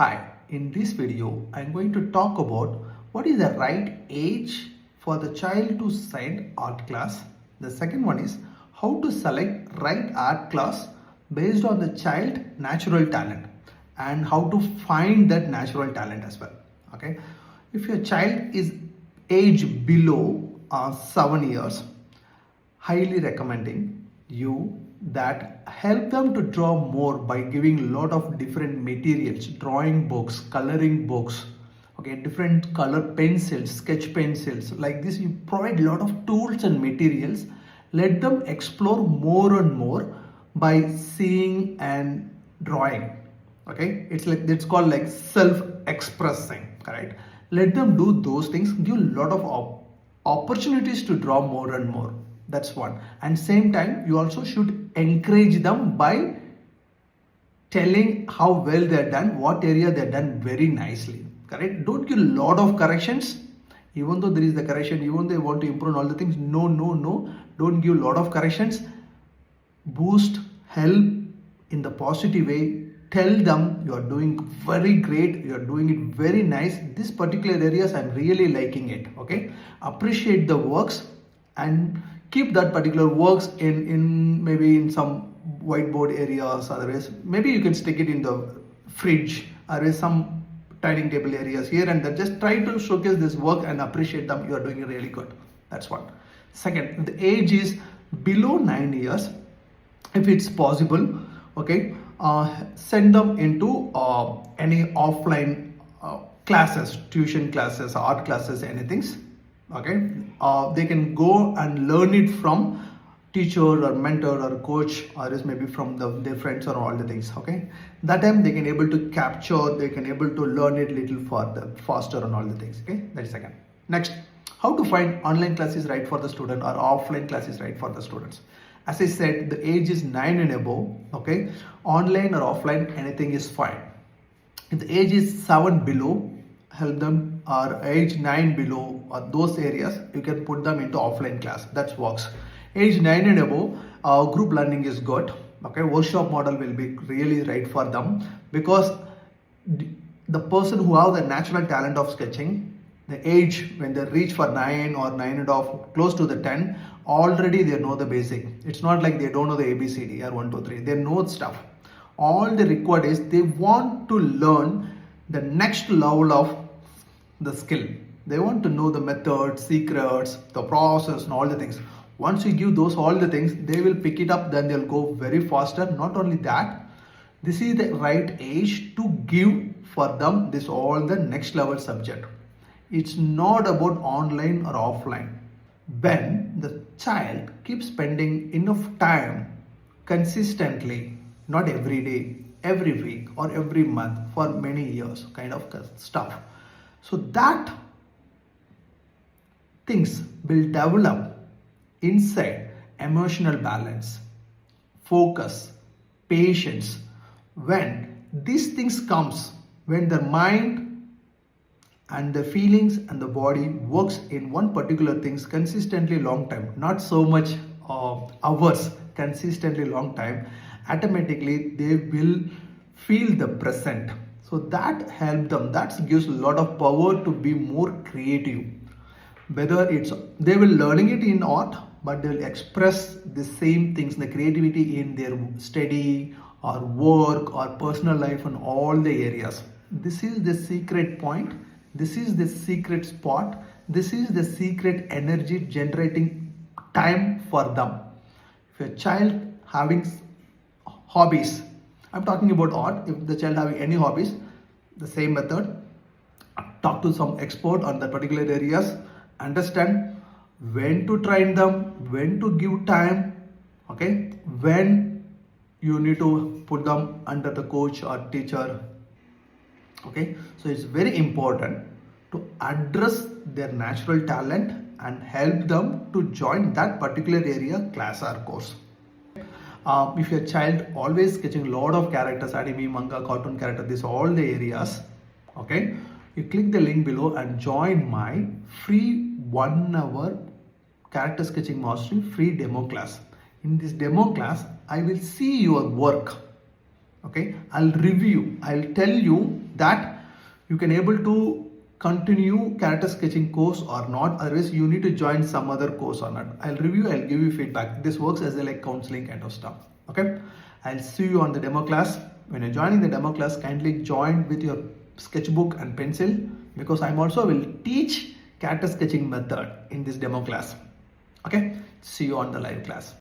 Hi, in this video, I'm going to talk about what is the right age for the child to send art class. The second one is how to select right art class based on the child natural talent and how to find that natural talent as well. Okay, if your child is age below 7 years, highly recommending you that help them to draw more by giving a lot of different materials, drawing books, coloring books, okay, different color pencils, sketch pencils. Like this, you provide a lot of tools and materials. Let them explore more and more by seeing and drawing. Okay, it's called like self-expressing, correct? Let them do those things. Give a lot of opportunities to draw more and more. That's one. And same time, you also should encourage them by telling how well they're done, what area they're done very nicely, correct? Don't give a lot of corrections. Even though there is the correction, even though they want to improve all the things, no, don't give a lot of corrections. Boost, help in the positive way. Tell them you are doing very great, you are doing it very nice. This particular areas I'm really liking it. Okay, appreciate the works and keep that particular works in maybe in some whiteboard areas. Otherwise, maybe you can stick it in the fridge or some dining table areas here and there. Just try to showcase this work and appreciate them. You are doing it really good. That's one. Second, if the age is below 9 years, if it's possible, okay, send them into any offline classes, tuition classes, art classes, anything. Okay, they can go and learn it from teacher or mentor or coach, or is maybe from their friends or all the things. Okay, that time they can able to capture, they can able to learn it little further, faster and all the things. Okay, that's second. Next, how to find online classes right for the student or offline classes right for the students. As I said, the age is 9 and above. Okay, online or offline, anything is fine. If the age is 7 below, help them, or age 9 below, or those areas, you can put them into offline class. That works. Age 9 and above, group learning is good. Okay, workshop model will be really right for them, because the person who have the natural talent of sketching, the age when they reach for 9 or 9.5, close to the 10, already they know the basic. It's not like they don't know the ABCD or 1, 2, 3. They know stuff. All they require is they want to learn the next level of the skill. They want to know the methods, secrets, the process and all the things. Once you give those all the things, they will pick it up, then they'll go very faster. Not only that, this is the right age to give for them this all the next level subject. It's not about online or offline. When the child keeps spending enough time consistently, not every day, every week or every month for many years, kind of stuff, so that things will develop inside emotional balance, focus, patience. When these things comes, when the mind and the feelings and the body works in one particular things consistently long time, not so much hours, consistently long time, automatically they will feel the present. So that helps them, that gives a lot of power to be more creative. Whether it's, they will learning it in art, but they'll express the same things, the creativity in their study or work or personal life and all the areas. This is the secret point. This is the secret spot. This is the secret energy generating time for them. If your child having hobbies, I'm talking about art. If the child having any hobbies, the same method. Talk to some expert on that particular areas. Understand when to train them, when to give time. Okay, when you need to put them under the coach or teacher. Okay, so it's very important to address their natural talent and help them to join that particular area, class or course. If your child always sketching a lot of characters, anime, manga, cartoon character, this all the areas, okay, you click the link below and join my free 1 hour character sketching mastery free demo class. In this demo class, I will see your work. Okay, I'll review, I'll tell you that you can able to continue character sketching course or not, otherwise you need to join some other course or not. I'll review, I'll give you feedback. This works as a like counseling kind of stuff. Okay, I'll see you on the demo class. When you're joining the demo class, kindly join with your sketchbook and pencil, because I'm also will teach character sketching method in this demo class. Okay, see you on the live class.